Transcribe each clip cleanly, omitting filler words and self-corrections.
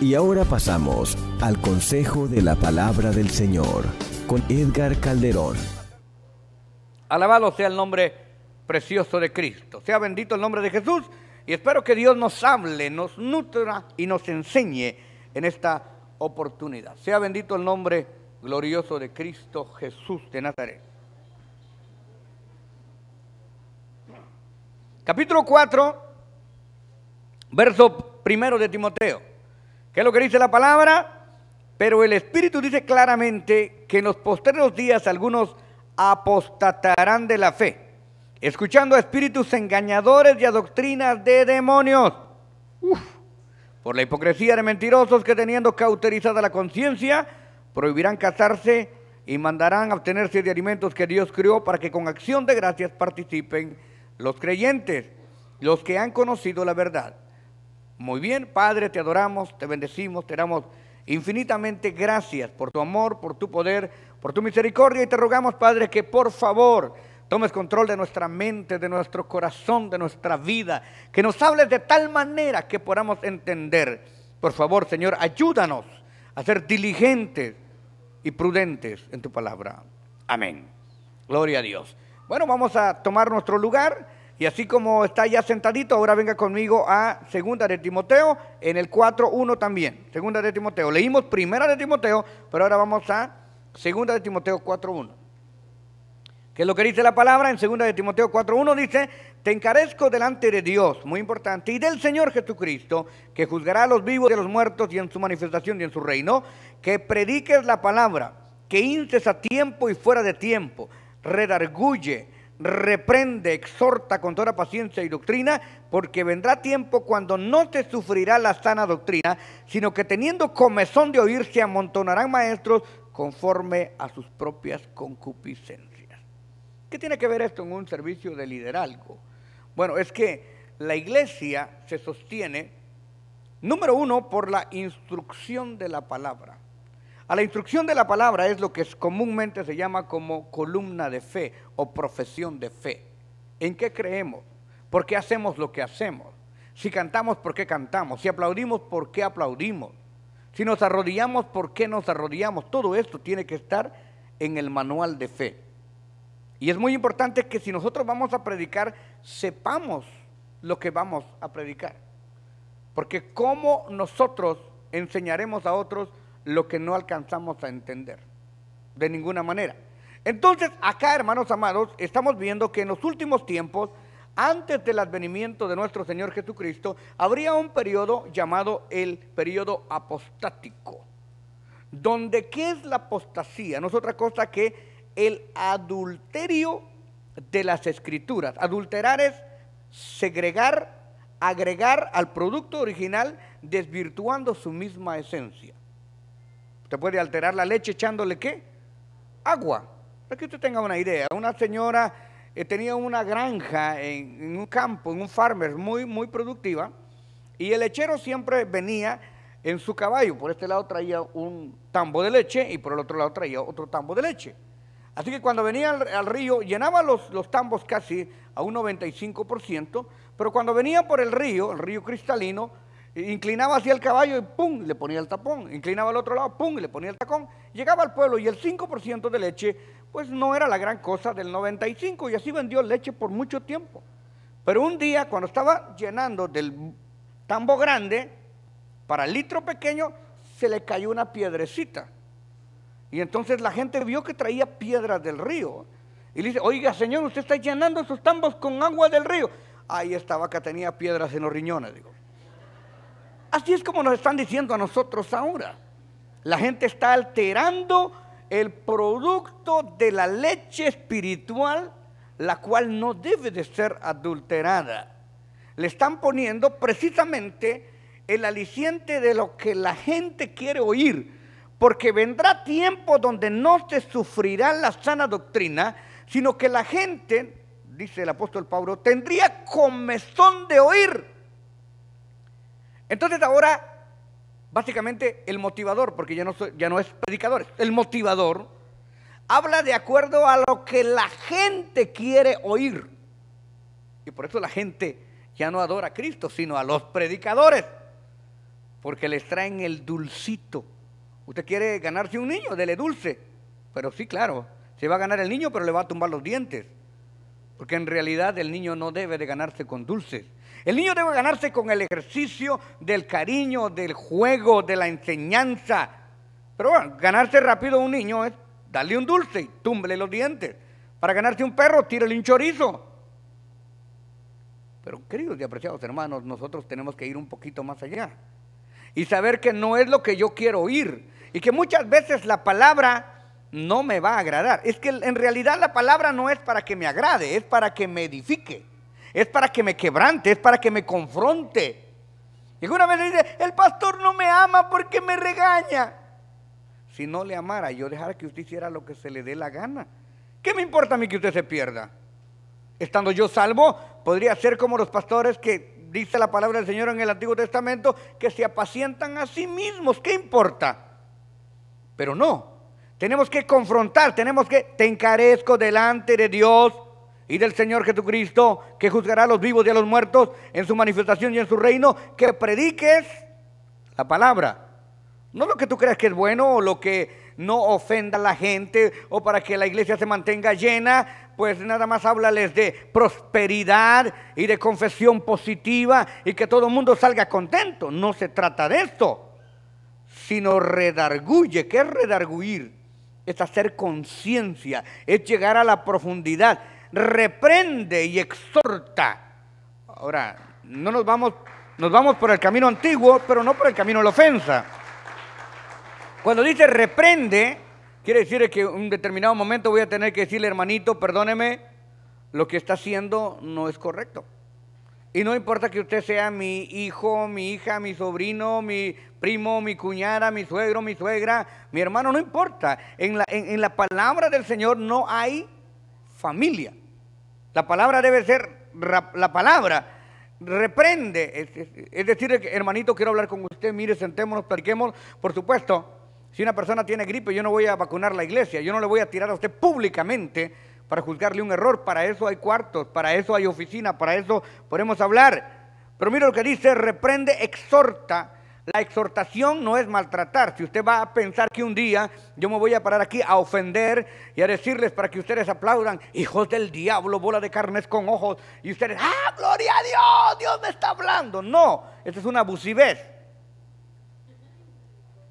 Y ahora pasamos al consejo de la palabra del Señor con Edgar Calderón. Alabado sea el nombre precioso de Cristo. Sea bendito el nombre de Jesús. Y espero que Dios nos hable, nos nutra y nos enseñe en esta oportunidad. Sea bendito el nombre glorioso de Cristo Jesús de Nazaret. Capítulo 4, verso 1 de Timoteo. ¿Qué es lo que dice la palabra? Pero el Espíritu dice claramente que en los postreros días algunos apostatarán de la fe, escuchando a espíritus engañadores y a doctrinas de demonios. Por la hipocresía de mentirosos que, teniendo cauterizada la conciencia, prohibirán casarse y mandarán abstenerse de alimentos que Dios crió, para que con acción de gracias participen los creyentes, los que han conocido la verdad. Muy bien, Padre, te adoramos, te bendecimos, te damos infinitamente gracias por tu amor, por tu poder, por tu misericordia, y te rogamos, Padre, que por favor tomes control de nuestra mente, de nuestro corazón, de nuestra vida, que nos hables de tal manera que podamos entender. Por favor, Señor, ayúdanos a ser diligentes y prudentes en tu palabra. Amén. Gloria a Dios. Bueno, vamos a tomar nuestro lugar, y así como está ya sentadito, ahora venga conmigo a 2 de Timoteo, en el 4:1 también. 2 de Timoteo. Leímos 1 de Timoteo, pero ahora vamos a 2 de Timoteo 4:1. ¿Qué es lo que dice la palabra? En 2 de Timoteo 4:1 dice: te encarezco delante de Dios, muy importante, y del Señor Jesucristo, que juzgará a los vivos y a los muertos, y en su manifestación y en su reino, que prediques la palabra, que instes a tiempo y fuera de tiempo, redarguye, reprende, exhorta con toda paciencia y doctrina, porque vendrá tiempo cuando no te sufrirá la sana doctrina, sino que teniendo comezón de oír, se amontonarán maestros conforme a sus propias concupiscencias. ¿Qué tiene que ver esto en un servicio de liderazgo? Bueno, es que la iglesia se sostiene, número uno, por la instrucción de la palabra. A la instrucción de la palabra es lo que comúnmente se llama como columna de fe o profesión de fe. ¿En qué creemos? ¿Por qué hacemos lo que hacemos? Si cantamos, ¿por qué cantamos? Si aplaudimos, ¿por qué aplaudimos? Si nos arrodillamos, ¿por qué nos arrodillamos? Todo esto tiene que estar en el manual de fe. Y es muy importante que si nosotros vamos a predicar, sepamos lo que vamos a predicar. Porque ¿cómo nosotros enseñaremos a otros lo que no alcanzamos a entender? De ninguna manera. Entonces, acá, hermanos amados, estamos viendo que en los últimos tiempos, antes del advenimiento de nuestro Señor Jesucristo, habría un periodo llamado el periodo apostático, donde ¿qué es la apostasía? No es otra cosa que el adulterio de las escrituras. Adulterar es segregar, agregar al producto original, desvirtuando su misma esencia. Usted puede alterar la leche echándole ¿qué? Agua. Para que usted tenga una idea, una señora tenía una granja en un campo, en un farmer muy productiva, y el lechero siempre venía en su caballo. Por este lado traía un tambo de leche y por el otro lado traía otro tambo de leche. Así que cuando venía al río, llenaba los tambos casi a un 95%, pero cuando venía por el río cristalino, inclinaba hacia el caballo y ¡pum!, le ponía el tapón. Inclinaba al otro lado, ¡pum!, le ponía el tacón. Llegaba al pueblo y el 5% de leche, pues no era la gran cosa del 95%, y así vendió leche por mucho tiempo. Pero un día, cuando estaba llenando del tambo grande, para el litro pequeño, se le cayó una piedrecita. Y entonces la gente vio que traía piedras del río. Y le dice: oiga, señor, usted está llenando esos tambos con agua del río. Ahí estaba que tenía piedras en los riñones, digo. Así es como nos están diciendo a nosotros ahora. La gente está alterando el producto de la leche espiritual, la cual no debe de ser adulterada. Le están poniendo precisamente el aliciente de lo que la gente quiere oír, porque vendrá tiempo donde no se sufrirá la sana doctrina, sino que la gente, dice el apóstol Pablo, tendría comezón de oír. Entonces ahora, básicamente el motivador, porque ya no es predicador, el motivador habla de acuerdo a lo que la gente quiere oír. Y por eso la gente ya no adora a Cristo, sino a los predicadores. porque les traen el dulcito. Usted quiere ganarse un niño, dele dulce. Pero sí, claro, se va a ganar el niño, pero le va a tumbar los dientes. Porque en realidad el niño no debe de ganarse con dulces. El niño debe ganarse con el ejercicio del cariño, del juego, de la enseñanza. Pero bueno, ganarse rápido a un niño es darle un dulce y túmbele los dientes. Para ganarse un perro, tírele un chorizo. Pero queridos y apreciados hermanos, nosotros tenemos que ir un poquito más allá. Y saber que no es lo que yo quiero oír. Y que muchas veces la palabra no me va a agradar. Es que en realidad la palabra no es para que me agrade, es para que me edifique. Es para que me quebrante, es para que me confronte. Y alguna vez dice, el pastor no me ama porque me regaña. Si no le amara, yo dejara que usted hiciera lo que se le dé la gana. ¿Qué me importa a mí que usted se pierda? Estando yo salvo, podría ser como los pastores que dice la palabra del Señor en el Antiguo Testamento, que se apacientan a sí mismos. ¿Qué importa? Pero no, tenemos que confrontar, te encarezco delante de Dios y del Señor Jesucristo, que juzgará a los vivos y a los muertos en su manifestación y en su reino, que prediques la palabra. No lo que tú creas que es bueno o lo que no ofenda a la gente o para que la iglesia se mantenga llena, pues nada más háblales de prosperidad y de confesión positiva y que todo el mundo salga contento. No se trata de esto, sino redarguye. ¿Qué es redarguir? Es hacer conciencia, es llegar a la profundidad, reprende y exhorta. Ahora, no nos vamos por el camino antiguo, pero no por el camino de la ofensa. Cuando dice reprende, quiere decir que en un determinado momento voy a tener que decirle, hermanito, perdóneme, lo que está haciendo no es correcto. Y no importa que usted sea mi hijo, mi hija, mi sobrino, mi primo, mi cuñada, mi suegro, mi suegra, mi hermano, no importa. En la palabra del Señor no hay familia. La palabra debe ser la palabra. Reprende, es decir, hermanito, quiero hablar con usted, mire, sentémonos, platiquemos. Por supuesto, si una persona tiene gripe, yo no voy a vacunar la iglesia, yo no le voy a tirar a usted públicamente para juzgarle un error. Para eso hay cuartos, para eso hay oficina, para eso podemos hablar. Pero mire lo que dice, reprende, exhorta. La exhortación no es maltratar. Si usted va a pensar que un día yo me voy a parar aquí a ofender y a decirles para que ustedes aplaudan, hijos del diablo, bola de carnes con ojos, y ustedes, ¡ah, gloria a Dios! Dios me está hablando. No, esa es una abusivez.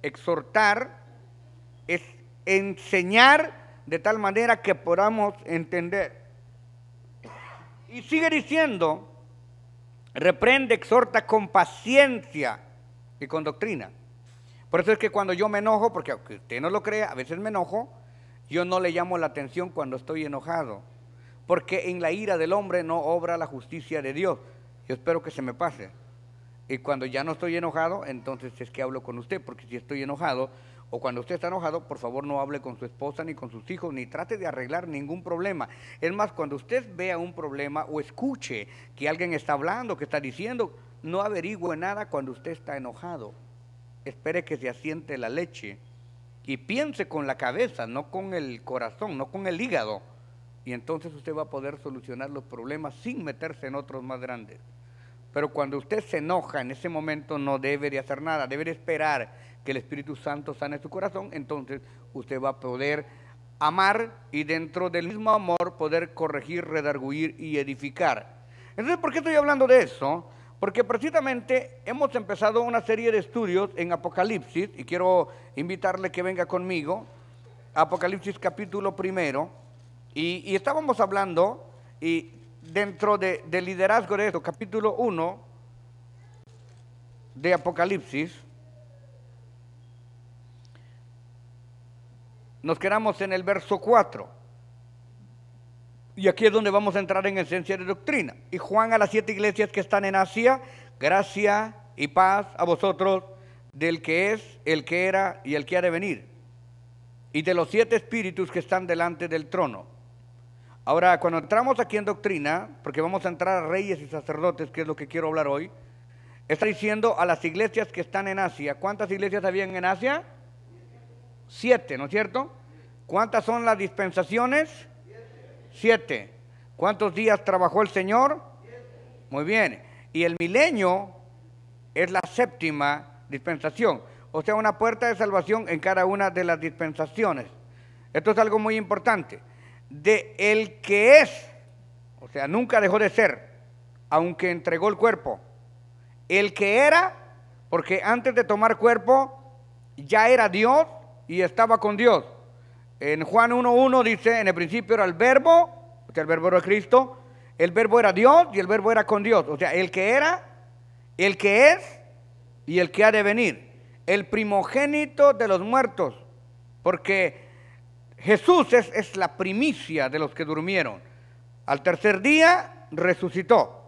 Exhortar es enseñar de tal manera que podamos entender. Y sigue diciendo, reprende, exhorta con paciencia y con doctrina. Por eso es que cuando yo me enojo, porque aunque usted no lo crea, a veces me enojo, yo no le llamo la atención cuando estoy enojado, porque en la ira del hombre no obra la justicia de Dios. Yo espero que se me pase. Y cuando ya no estoy enojado, entonces es que hablo con usted, porque si estoy enojado, o cuando usted está enojado, por favor no hable con su esposa ni con sus hijos, ni trate de arreglar ningún problema. Es más, cuando usted vea un problema o escuche que alguien está hablando, que está diciendo, no averigüe nada cuando usted está enojado. Espere que se asiente la leche y piense con la cabeza, no con el corazón, no con el hígado. Y entonces usted va a poder solucionar los problemas sin meterse en otros más grandes. Pero cuando usted se enoja, en ese momento no debe de hacer nada, debe de esperar que el Espíritu Santo sane su corazón. Entonces usted va a poder amar y dentro del mismo amor poder corregir, redarguir y edificar. Entonces, ¿por qué estoy hablando de eso? Porque precisamente hemos empezado una serie de estudios en Apocalipsis y quiero invitarle que venga conmigo, Apocalipsis capítulo 1, y estábamos hablando y dentro del liderazgo de esto, capítulo 1 de Apocalipsis, nos quedamos en el verso 4. Y aquí es donde vamos a entrar en esencia de doctrina. Y Juan a las 7 iglesias que están en Asia, gracia y paz a vosotros del que es, el que era y el que ha de venir, y de los 7 espíritus que están delante del trono. Ahora, cuando entramos aquí en doctrina, porque vamos a entrar a reyes y sacerdotes, que es lo que quiero hablar hoy, está diciendo a las iglesias que están en Asia. ¿Cuántas iglesias habían en Asia? 7, ¿no es cierto? ¿Cuántas son las dispensaciones? 7. ¿Cuántos días trabajó el Señor? 7. Muy bien. Y el milenio es la 7ª dispensación, o sea, una puerta de salvación en cada una de las dispensaciones. Esto es algo muy importante. De el que es, o sea, nunca dejó de ser, aunque entregó el cuerpo. El que era, porque antes de tomar cuerpo ya era Dios y estaba con Dios. En Juan 1:1 dice, en el principio era el verbo, o sea, el verbo era Cristo, el verbo era Dios y el verbo era con Dios. O sea, el que era, el que es y el que ha de venir. El primogénito de los muertos, porque Jesús es la primicia de los que durmieron. Al tercer día resucitó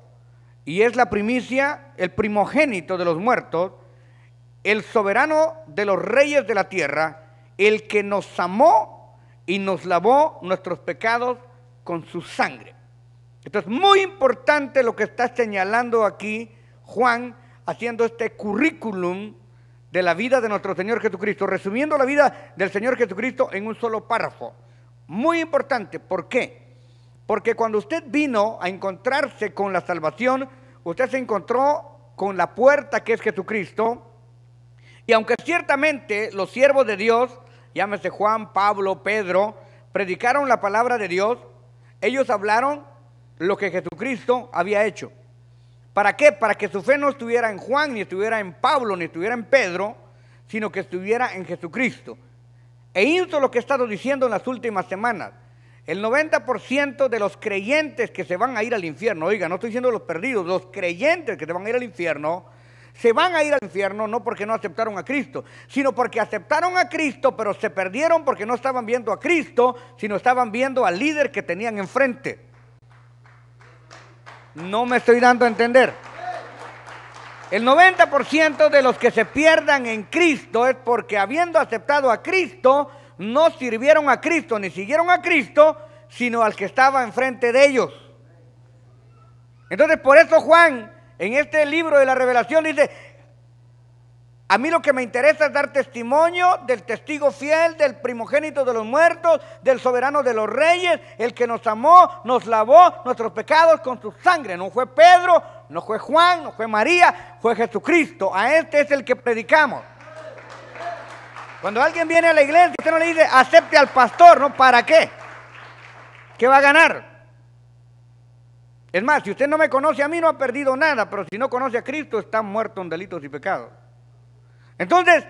y es la primicia, el primogénito de los muertos, el soberano de los reyes de la tierra, el que nos amó y nos lavó nuestros pecados con su sangre. Esto es muy importante lo que está señalando aquí Juan, haciendo este currículum de la vida de nuestro Señor Jesucristo, resumiendo la vida del Señor Jesucristo en un solo párrafo. Muy importante, ¿por qué? Porque cuando usted vino a encontrarse con la salvación, usted se encontró con la puerta que es Jesucristo, y aunque ciertamente los siervos de Dios, llámese Juan, Pablo, Pedro, predicaron la palabra de Dios, ellos hablaron lo que Jesucristo había hecho. ¿Para qué? Para que su fe no estuviera en Juan, ni estuviera en Pablo, ni estuviera en Pedro, sino que estuviera en Jesucristo. E hizo lo que he estado diciendo en las últimas semanas. El 90% de los creyentes que se van a ir al infierno, oiga, no estoy diciendo los perdidos, los creyentes que se van a ir al infierno, se van a ir al infierno no porque no aceptaron a Cristo, sino porque aceptaron a Cristo, pero se perdieron porque no estaban viendo a Cristo, sino estaban viendo al líder que tenían enfrente. No me estoy dando a entender. El 90% de los que se pierdan en Cristo es porque habiendo aceptado a Cristo, no sirvieron a Cristo, ni siguieron a Cristo, sino al que estaba enfrente de ellos. Entonces, por eso Juan, en este libro de la Revelación, dice, a mí lo que me interesa es dar testimonio del testigo fiel, del primogénito de los muertos, del soberano de los reyes, el que nos amó, nos lavó nuestros pecados con su sangre. No fue Pedro, no fue Juan, no fue María, fue Jesucristo. A este es el que predicamos. Cuando alguien viene a la iglesia, usted no le dice, acepte al pastor, ¿no? ¿Para qué? ¿Qué va a ganar? Es más, si usted no me conoce a mí, no ha perdido nada, pero si no conoce a Cristo, está muerto en delitos y pecados. Entonces,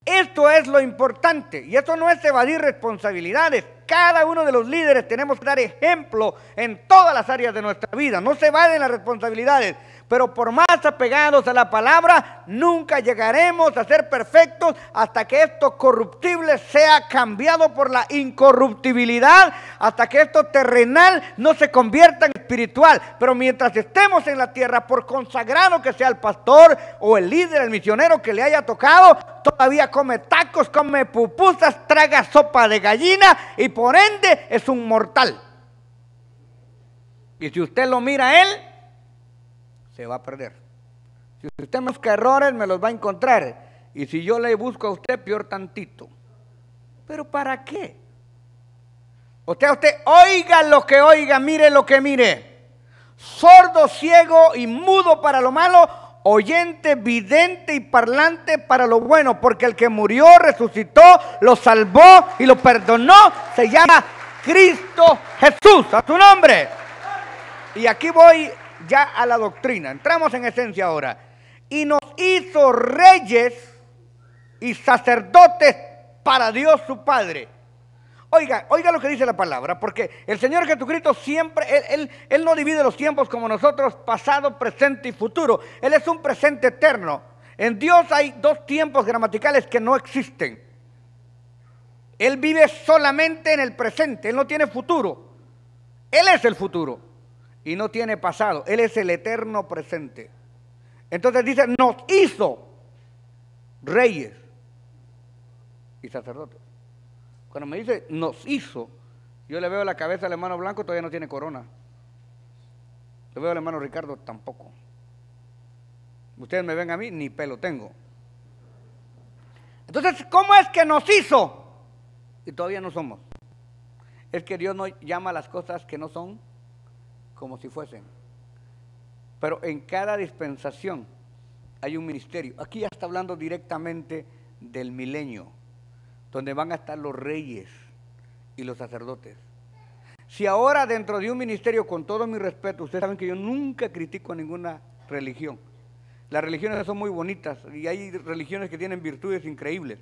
esto es lo importante, y esto no es evadir responsabilidades. Cada uno de los líderes tenemos que dar ejemplo en todas las áreas de nuestra vida. No se evaden las responsabilidades, pero por más apegados a la palabra, nunca llegaremos a ser perfectos hasta que esto corruptible sea cambiado por la incorruptibilidad, hasta que esto terrenal no se convierta en espiritual. Pero mientras estemos en la tierra, por consagrado que sea el pastor o el líder, el misionero que le haya tocado, todavía come tacos, come pupusas, traga sopa de gallina y por ende es un mortal. Y si usted lo mira a él, se va a perder. Si usted me busca errores, me los va a encontrar. Y si yo le busco a usted, peor tantito. ¿Pero para qué? Usted oiga lo que oiga, mire lo que mire. Sordo, ciego y mudo para lo malo, oyente, vidente y parlante para lo bueno, porque el que murió, resucitó, lo salvó y lo perdonó, se llama Cristo Jesús, a su nombre. Y aquí voy ya a la doctrina, entramos en esencia ahora. Y nos hizo reyes y sacerdotes para Dios su Padre. Oiga lo que dice la palabra, porque el Señor Jesucristo siempre, Él no divide los tiempos como nosotros, pasado, presente y futuro. Él es un presente eterno. En Dios hay dos tiempos gramaticales que no existen. Él vive solamente en el presente, Él no tiene futuro. Él es el futuro y no tiene pasado, Él es el eterno presente. Entonces dice, nos hizo reyes y sacerdotes. Cuando me dice, nos hizo, yo le veo la cabeza al hermano Blanco, todavía no tiene corona. Le veo al hermano Ricardo, tampoco. Ustedes me ven a mí, ni pelo tengo. Entonces, ¿cómo es que nos hizo? Y todavía no somos. Es que Dios no llama las cosas que no son como si fuesen. Pero en cada dispensación hay un ministerio. Aquí ya está hablando directamente del milenio, donde van a estar los reyes y los sacerdotes. Si ahora dentro de un ministerio, con todo mi respeto, ustedes saben que yo nunca critico a ninguna religión. Las religiones son muy bonitas y hay religiones que tienen virtudes increíbles,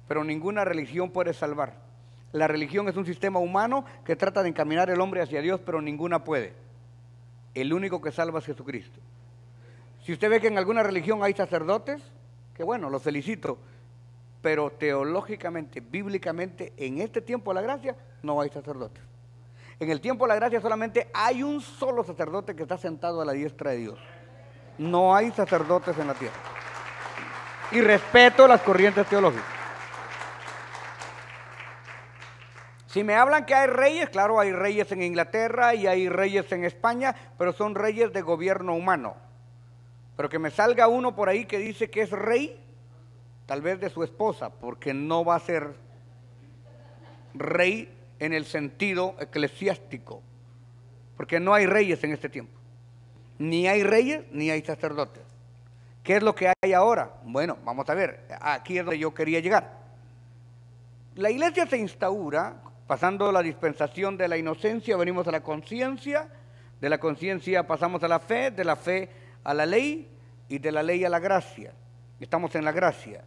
pero ninguna religión puede salvar. La religión es un sistema humano que trata de encaminar al hombre hacia Dios, pero ninguna puede. El único que salva es Jesucristo. Si usted ve que en alguna religión hay sacerdotes, que bueno, los felicito, pero teológicamente, bíblicamente, en este tiempo de la gracia, no hay sacerdotes. En el tiempo de la gracia solamente hay un solo sacerdote que está sentado a la diestra de Dios. No hay sacerdotes en la tierra. Y respeto las corrientes teológicas. Si me hablan que hay reyes, claro, hay reyes en Inglaterra y hay reyes en España, pero son reyes de gobierno humano. Pero que me salga uno por ahí que dice que es rey, tal vez de su esposa, porque no va a ser rey en el sentido eclesiástico, porque no hay reyes en este tiempo. Ni hay reyes, ni hay sacerdotes. ¿Qué es lo que hay ahora? Bueno, vamos a ver, aquí es donde yo quería llegar. La iglesia se instaura, pasando la dispensación de la inocencia, venimos a la conciencia, de la conciencia pasamos a la fe, de la fe a la ley, y de la ley a la gracia. Estamos en la gracia.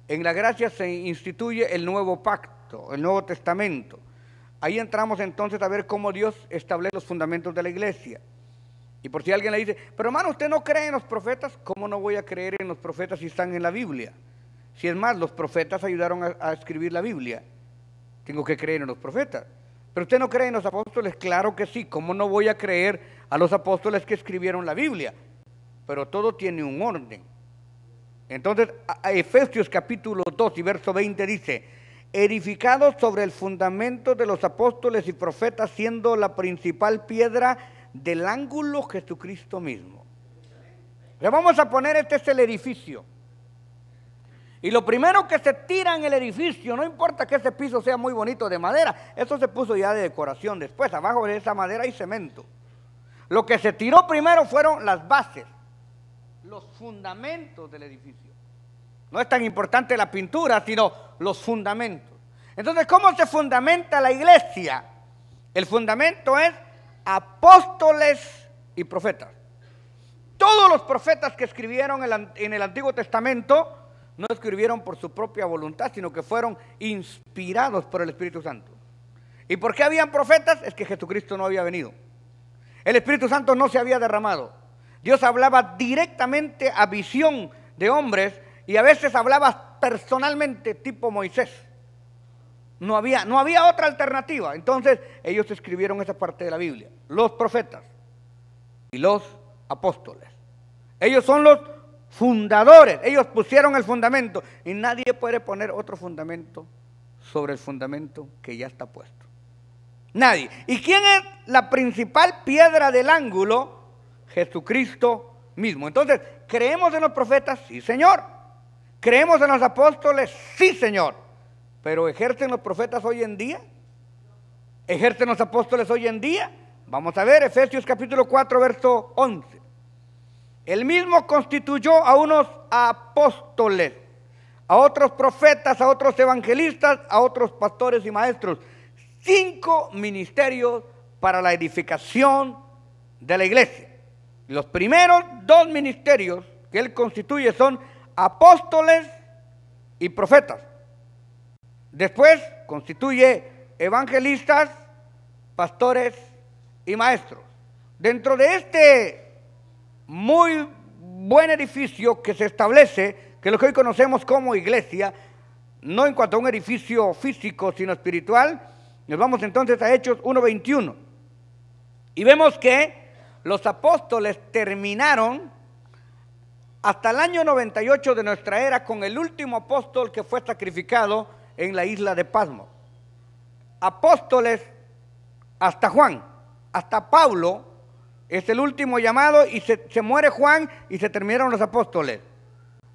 En la gracia se instituye el nuevo pacto, el Nuevo Testamento. Ahí entramos entonces a ver cómo Dios establece los fundamentos de la iglesia. Y por si alguien le dice, pero hermano, ¿usted no cree en los profetas? ¿Cómo no voy a creer en los profetas si están en la Biblia? Si es más, los profetas ayudaron a escribir la Biblia. Tengo que creer en los profetas. ¿Pero usted no cree en los apóstoles? Claro que sí. ¿Cómo no voy a creer a los apóstoles que escribieron la Biblia? Pero todo tiene un orden. Entonces, a Efesios capítulo 2 y verso 20 dice, edificados sobre el fundamento de los apóstoles y profetas, siendo la principal piedra del ángulo Jesucristo mismo. Le vamos a poner, este es el edificio. Y lo primero que se tira en el edificio, no importa que ese piso sea muy bonito de madera, eso se puso ya de decoración después, abajo de esa madera hay cemento. Lo que se tiró primero fueron las bases, los fundamentos del edificio. No es tan importante la pintura, sino los fundamentos. Entonces, ¿cómo se fundamenta la iglesia? El fundamento es apóstoles y profetas. Todos los profetas que escribieron en el Antiguo Testamento no escribieron por su propia voluntad, sino que fueron inspirados por el Espíritu Santo. ¿Y por qué habían profetas? Es que Jesucristo no había venido. El Espíritu Santo no se había derramado. Dios hablaba directamente a visión de hombres y a veces hablaba personalmente, tipo Moisés. No había otra alternativa. Entonces ellos escribieron esa parte de la Biblia, los profetas y los apóstoles. Ellos son los fundadores, ellos pusieron el fundamento y nadie puede poner otro fundamento sobre el fundamento que ya está puesto. Nadie. ¿Y quién es la principal piedra del ángulo? Jesucristo mismo. Entonces, ¿creemos en los profetas? Sí, Señor. ¿Creemos en los apóstoles? Sí, Señor. ¿Pero ejercen los profetas hoy en día? ¿Ejercen los apóstoles hoy en día? Vamos a ver, Efesios capítulo 4, verso 11. Él mismo constituyó a unos apóstoles, a otros profetas, a otros evangelistas, a otros pastores y maestros. 5 ministerios para la edificación de la iglesia. Los primeros 2 ministerios que él constituye son apóstoles y profetas. Después constituye evangelistas, pastores y maestros. Dentro de este muy buen edificio que se establece, que es lo que hoy conocemos como iglesia, no en cuanto a un edificio físico, sino espiritual, nos vamos entonces a Hechos 1:21. Y vemos que los apóstoles terminaron hasta el año 98 de nuestra era con el último apóstol que fue sacrificado en la isla de Patmos. Apóstoles hasta Juan, hasta Pablo es el último llamado y se muere Juan y se terminaron los apóstoles.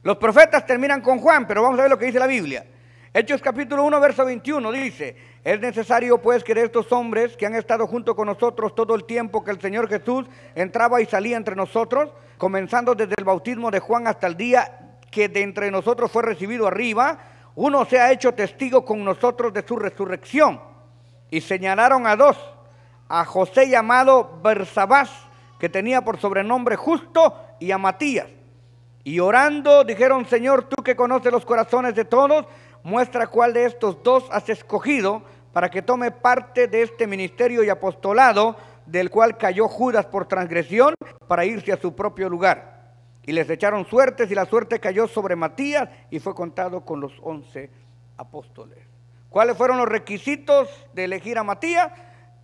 Los profetas terminan con Juan, pero vamos a ver lo que dice la Biblia. Hechos capítulo 1, verso 21 dice: es necesario pues que de estos hombres que han estado junto con nosotros todo el tiempo que el Señor Jesús entraba y salía entre nosotros, comenzando desde el bautismo de Juan hasta el día que de entre nosotros fue recibido arriba, uno se ha hecho testigo con nosotros de su resurrección. Y señalaron a dos, a José llamado Barsabás, que tenía por sobrenombre Justo, y a Matías. Y orando dijeron: Señor, tú que conoces los corazones de todos, muestra cuál de estos dos has escogido para que tome parte de este ministerio y apostolado, del cual cayó Judas por transgresión, para irse a su propio lugar. Y les echaron suertes, y la suerte cayó sobre Matías, y fue contado con los 11 apóstoles. ¿Cuáles fueron los requisitos de elegir a Matías?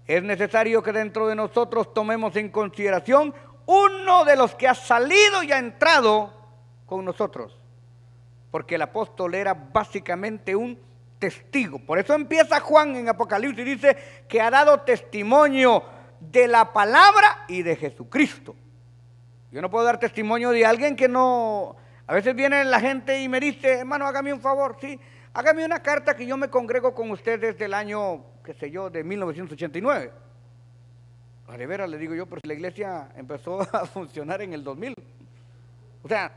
Es necesario que dentro de nosotros tomemos en consideración uno de los que ha salido y ha entrado con nosotros, porque el apóstol era básicamente un testigo. Por eso empieza Juan en Apocalipsis y dice que ha dado testimonio de la palabra y de Jesucristo. Yo no puedo dar testimonio de alguien que no... A veces viene la gente y me dice: hermano, hágame un favor, sí, hágame una carta que yo me congrego con usted desde el año, qué sé yo, de 1989. De veras, le digo yo, pero la iglesia empezó a funcionar en el 2000. O sea,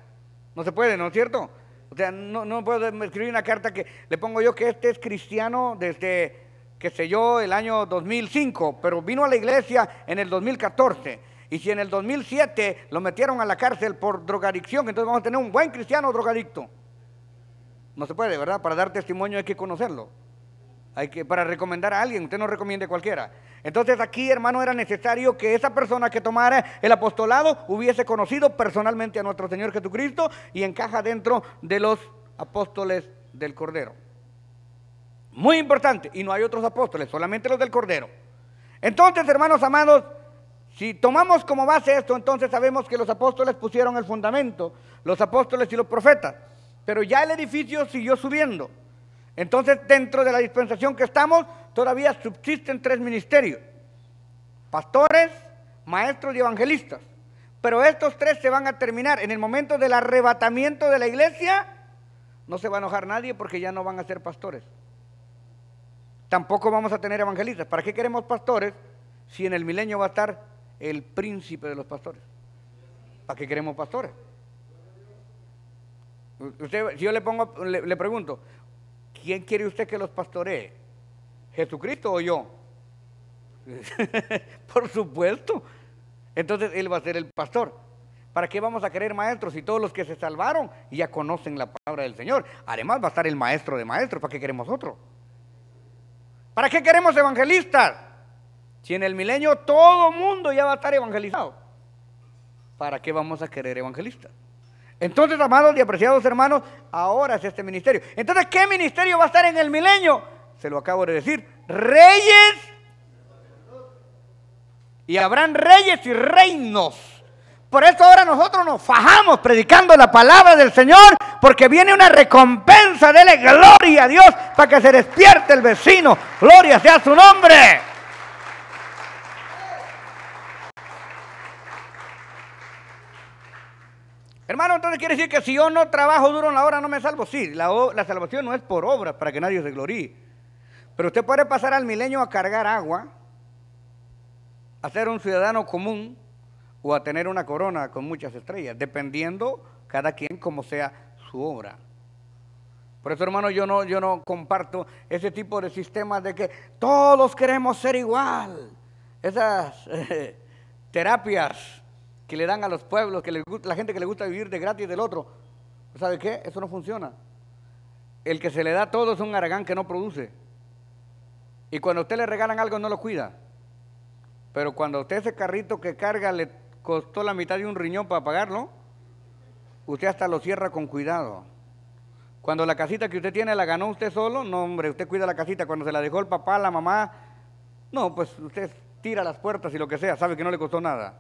no se puede, ¿no es cierto? O sea, no puedo escribir una carta que le pongo yo que este es cristiano desde, qué sé yo, el año 2005, pero vino a la iglesia en el 2014. Y si en el 2007 lo metieron a la cárcel por drogadicción, entonces vamos a tener un buen cristiano drogadicto. No se puede, ¿verdad? Para dar testimonio hay que conocerlo. Para recomendar a alguien, usted no recomiende a cualquiera. Entonces aquí, hermano, era necesario que esa persona que tomara el apostolado hubiese conocido personalmente a nuestro Señor Jesucristo y encaja dentro de los apóstoles del Cordero. Muy importante, y no hay otros apóstoles, solamente los del Cordero. Entonces, hermanos amados, si tomamos como base esto, entonces sabemos que los apóstoles pusieron el fundamento, los apóstoles y los profetas, pero ya el edificio siguió subiendo. Entonces, dentro de la dispensación que estamos, todavía subsisten 3 ministerios: pastores, maestros y evangelistas. Pero estos 3 se van a terminar. En el momento del arrebatamiento de la iglesia, no se va a enojar nadie porque ya no van a ser pastores. Tampoco vamos a tener evangelistas. ¿Para qué queremos pastores si en el milenio va a estar el príncipe de los pastores? ¿Para qué queremos pastores? Usted, si yo le pregunto: ¿quién quiere usted que los pastoree? ¿Jesucristo o yo? Por supuesto. Entonces Él va a ser el pastor. ¿Para qué vamos a querer maestros si todos los que se salvaron ya conocen la palabra del Señor? Además va a estar el maestro de maestros. ¿Para qué queremos otro? ¿Para qué queremos evangelistas? Si en el milenio todo mundo ya va a estar evangelizado, ¿para qué vamos a querer evangelistas? Entonces, amados y apreciados hermanos, ahora es este ministerio. Entonces, ¿qué ministerio va a estar en el milenio? Se lo acabo de decir: reyes. Y habrán reyes y reinos. Por eso ahora nosotros nos fajamos predicando la palabra del Señor, porque viene una recompensa. Dele gloria a Dios para que se despierte el vecino. Gloria sea su nombre. Hermano, entonces quiere decir que si yo no trabajo duro en la obra no me salvo. Sí, la salvación no es por obra para que nadie se gloríe. Pero usted puede pasar al milenio a cargar agua, a ser un ciudadano común o a tener una corona con muchas estrellas, dependiendo cada quien como sea su obra. Por eso, hermano, yo no comparto ese tipo de sistemas de que todos queremos ser igual. Esas terapias que le dan a los pueblos, que la gente que le gusta vivir de gratis del otro. ¿Sabe qué? Eso no funciona. El que se le da todo es un aragán que no produce. Y cuando a usted le regalan algo no lo cuida. Pero cuando a usted ese carrito que carga le costó la mitad de un riñón para pagarlo, usted hasta lo cierra con cuidado. Cuando la casita que usted tiene la ganó usted solo, no hombre, usted cuida la casita. Cuando se la dejó el papá, la mamá, no, pues usted tira las puertas y lo que sea, sabe que no le costó nada.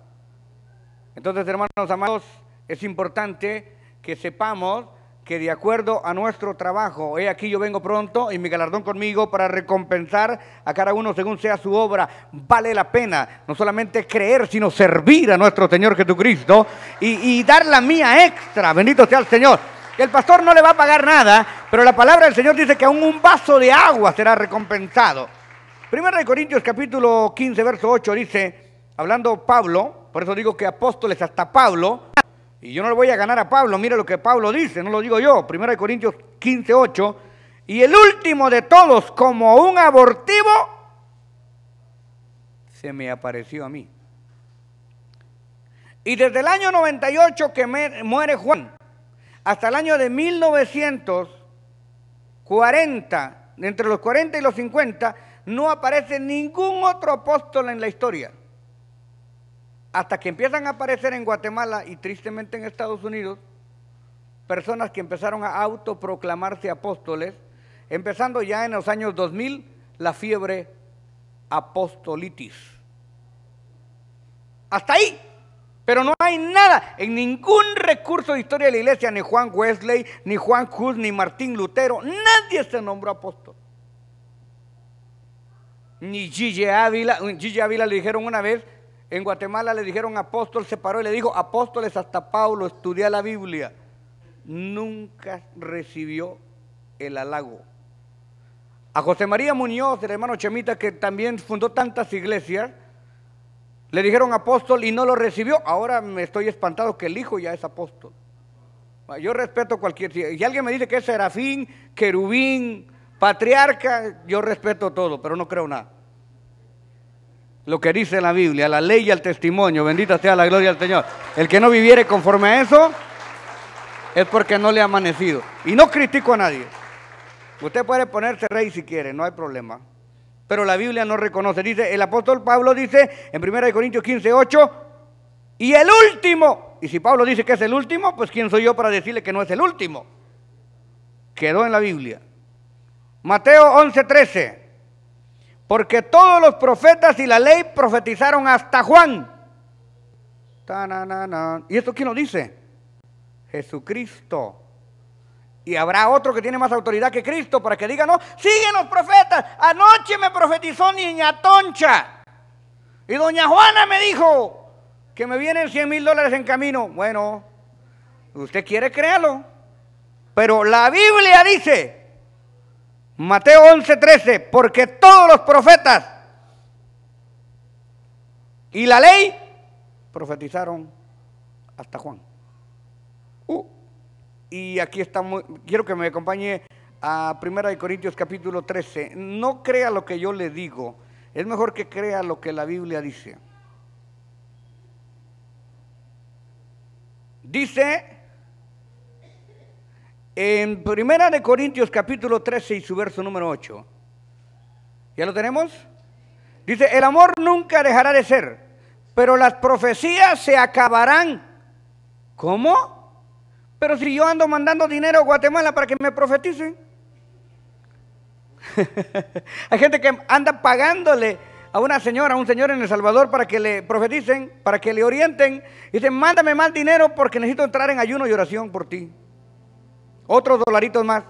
Entonces, hermanos amados, es importante que sepamos que de acuerdo a nuestro trabajo, he aquí yo vengo pronto y mi galardón conmigo para recompensar a cada uno según sea su obra. Vale la pena no solamente creer, sino servir a nuestro Señor Jesucristo y dar la mía extra. Bendito sea el Señor. que el pastor no le va a pagar nada, pero la palabra del Señor dice que aún un vaso de agua será recompensado. Primera de Corintios capítulo 15, verso 8 dice, hablando Pablo, por eso digo que apóstoles hasta Pablo, y yo no le voy a ganar a Pablo, mira lo que Pablo dice, no lo digo yo, Primera de Corintios 15, 8, y el último de todos, como un abortivo, se me apareció a mí. Y desde el año 98 que muere Juan, hasta el año de 1940, entre los 40 y los 50, no aparece ningún otro apóstol en la historia. Hasta que empiezan a aparecer en Guatemala y tristemente en Estados Unidos, personas que empezaron a autoproclamarse apóstoles, empezando ya en los años 2000, la fiebre apostolitis. Hasta ahí. Pero no hay nada, en ningún recurso de historia de la iglesia, ni Juan Wesley, ni Juan Hus, ni Martín Lutero, nadie se nombró apóstol. Ni Gigi Ávila le dijeron una vez, en Guatemala le dijeron apóstol, se paró y le dijo, apóstoles hasta Pablo, estudia la Biblia. Nunca recibió el halago. A José María Muñoz, el hermano Chemita, que también fundó tantas iglesias, le dijeron apóstol y no lo recibió. Ahora me estoy espantado que el hijo ya es apóstol. Yo respeto cualquier... Si alguien me dice que es serafín, querubín, patriarca, yo respeto todo, pero no creo nada. Lo que dice la Biblia, la ley y el testimonio, bendita sea la gloria del Señor. El que no viviere conforme a eso, es porque no le ha amanecido. Y no critico a nadie. Usted puede ponerse rey si quiere, no hay problema. Pero la Biblia no reconoce. Dice, el apóstol Pablo dice en 1 Corintios 15, 8, y el último. Y si Pablo dice que es el último, pues ¿quién soy yo para decirle que no es el último? Quedó en la Biblia. Mateo 11, 13. Porque todos los profetas y la ley profetizaron hasta Juan. ¿Y esto quién lo dice? Jesucristo. Y habrá otro que tiene más autoridad que Cristo para que diga, no, siguen los profetas. Anoche me profetizó Niña Toncha. Y doña Juana me dijo que me vienen $100,000 en camino. Bueno, usted quiere créalo. Pero la Biblia dice, Mateo 11:13, porque todos los profetas y la ley profetizaron hasta Juan. Y aquí estamos, quiero que me acompañe a 1 Corintios capítulo 13. No crea lo que yo le digo, es mejor que crea lo que la Biblia dice. Dice en 1 Corintios capítulo 13 y su verso número 8. ¿Ya lo tenemos? Dice, el amor nunca dejará de ser, pero las profecías se acabarán. ¿Cómo? Pero si yo ando mandando dinero a Guatemala para que me profeticen. Hay gente que anda pagándole a una señora, a un señor en El Salvador para que le profeticen, para que le orienten. Y dicen, mándame más dinero porque necesito entrar en ayuno y oración por ti. Otros dolaritos más.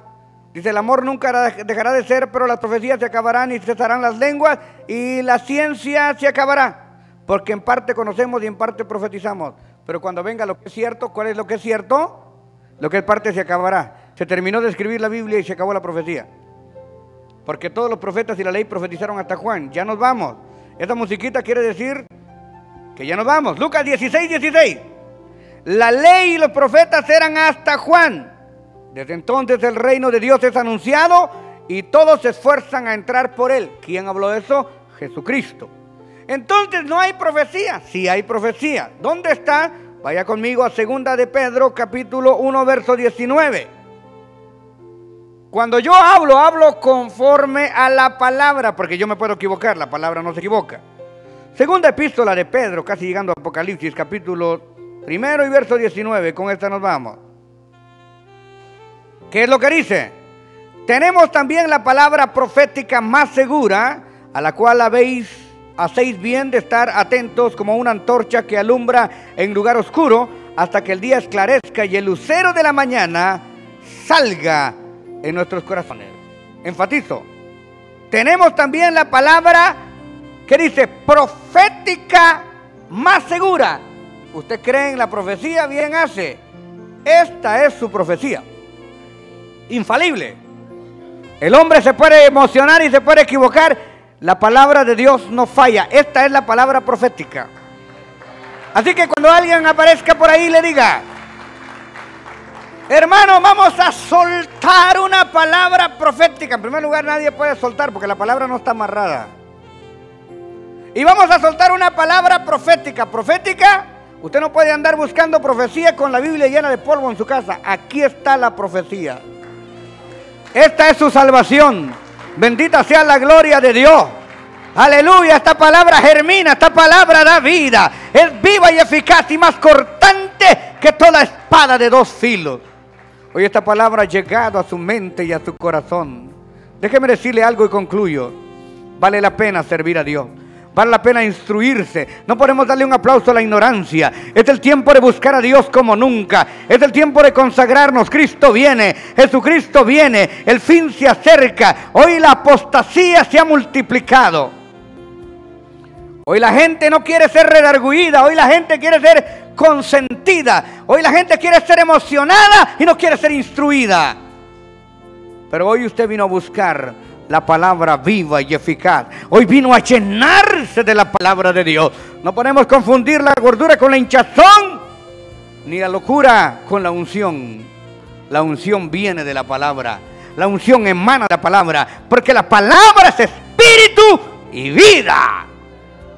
Dice, el amor nunca dejará de ser, pero las profecías se acabarán y cesarán las lenguas y la ciencia se acabará. Porque en parte conocemos y en parte profetizamos. Pero cuando venga lo que es cierto, ¿cuál es lo que es cierto? Lo que es parte se acabará. Se terminó de escribir la Biblia y se acabó la profecía. Porque todos los profetas y la ley profetizaron hasta Juan. Ya nos vamos. Esta musiquita quiere decir que ya nos vamos. Lucas 16, 16. La ley y los profetas eran hasta Juan. Desde entonces el reino de Dios es anunciado y todos se esfuerzan a entrar por él. ¿Quién habló de eso? Jesucristo. Entonces no hay profecía. Sí hay profecía. ¿Dónde está? Vaya conmigo a 2 de Pedro, capítulo 1, verso 19. Cuando yo hablo conforme a la palabra, porque yo me puedo equivocar, la palabra no se equivoca. Segunda epístola de Pedro, casi llegando a Apocalipsis, capítulo 1 y verso 19, con esta nos vamos. ¿Qué es lo que dice? Tenemos también la palabra profética más segura, a la cual hacéis bien de estar atentos como una antorcha que alumbra en lugar oscuro hasta que el día esclarezca y el lucero de la mañana salga en nuestros corazones. Enfatizo, tenemos también la palabra que dice profética más segura. ¿Usted cree en la profecía? Bien hace. Esta es su profecía. infalible. El hombre se puede emocionar y se puede equivocar. La palabra de Dios no falla. Esta es la palabra profética. Así que cuando alguien aparezca por ahí le diga: hermano, vamos a soltar una palabra profética. En primer lugar, nadie puede soltar porque la palabra no está amarrada. Y vamos a soltar una palabra profética. Profética, usted no puede andar buscando profecía con la Biblia llena de polvo en su casa. Aquí está la profecía. Esta es su salvación. Bendita sea la gloria de Dios. Aleluya, esta palabra germina, esta palabra da vida. Es viva y eficaz y más cortante que toda espada de dos filos. Hoy esta palabra ha llegado a su mente y a su corazón. Déjeme decirle algo y concluyo. Vale la pena servir a Dios. Vale la pena instruirse. No podemos darle un aplauso a la ignorancia. Es el tiempo de buscar a Dios como nunca. Es el tiempo de consagrarnos. Cristo viene. Jesucristo viene. El fin se acerca. Hoy la apostasía se ha multiplicado. Hoy la gente no quiere ser redarguida. Hoy la gente quiere ser consentida. Hoy la gente quiere ser emocionada y no quiere ser instruida. Pero hoy usted vino a buscar la palabra viva y eficaz. Hoy vino a llenarse de la palabra de Dios. No podemos confundir la gordura con la hinchazón, ni la locura con la unción. La unción viene de la palabra. La unción emana de la palabra, porque la palabra es espíritu y vida.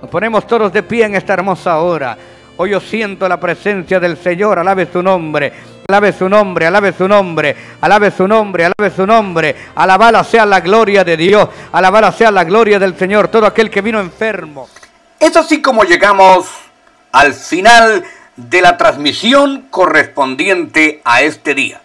Nos ponemos todos de pie en esta hermosa hora. Hoy yo siento la presencia del Señor. Alabe su nombre. Alabe su nombre, alabe su nombre, alabe su nombre, alabe su nombre. Alabada sea la gloria de Dios, alabada sea la gloria del Señor. Todo aquel que vino enfermo. Es así como llegamos al final de la transmisión correspondiente a este día.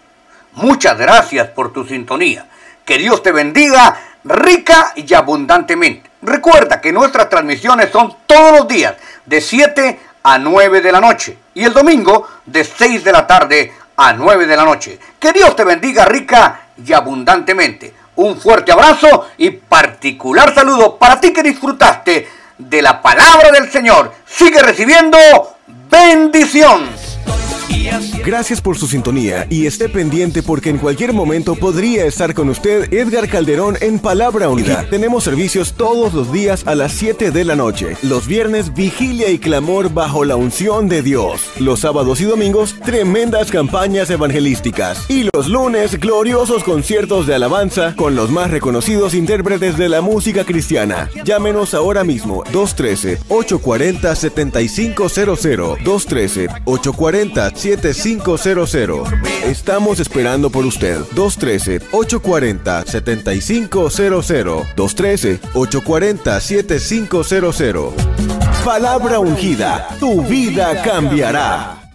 Muchas gracias por tu sintonía. Que Dios te bendiga rica y abundantemente. Recuerda que nuestras transmisiones son todos los días de 7 a 9 de la noche y el domingo de 6 de la tarde a 9 de la noche. Que Dios te bendiga rica y abundantemente. Un fuerte abrazo y particular saludo para ti que disfrutaste de la palabra del Señor. Sigue recibiendo bendición. Gracias por su sintonía y esté pendiente porque en cualquier momento podría estar con usted Edgar Calderón en Palabra Unida. Tenemos servicios todos los días a las 7 de la noche. Los viernes, vigilia y clamor bajo la unción de Dios. Los sábados y domingos, tremendas campañas evangelísticas. Y los lunes, gloriosos conciertos de alabanza con los más reconocidos intérpretes de la música cristiana. Llámenos ahora mismo, 213-840-7500. 213-840-7500. Estamos esperando por usted. 213-840-7500. 213-840-7500. Palabra ungida. Tu vida cambiará.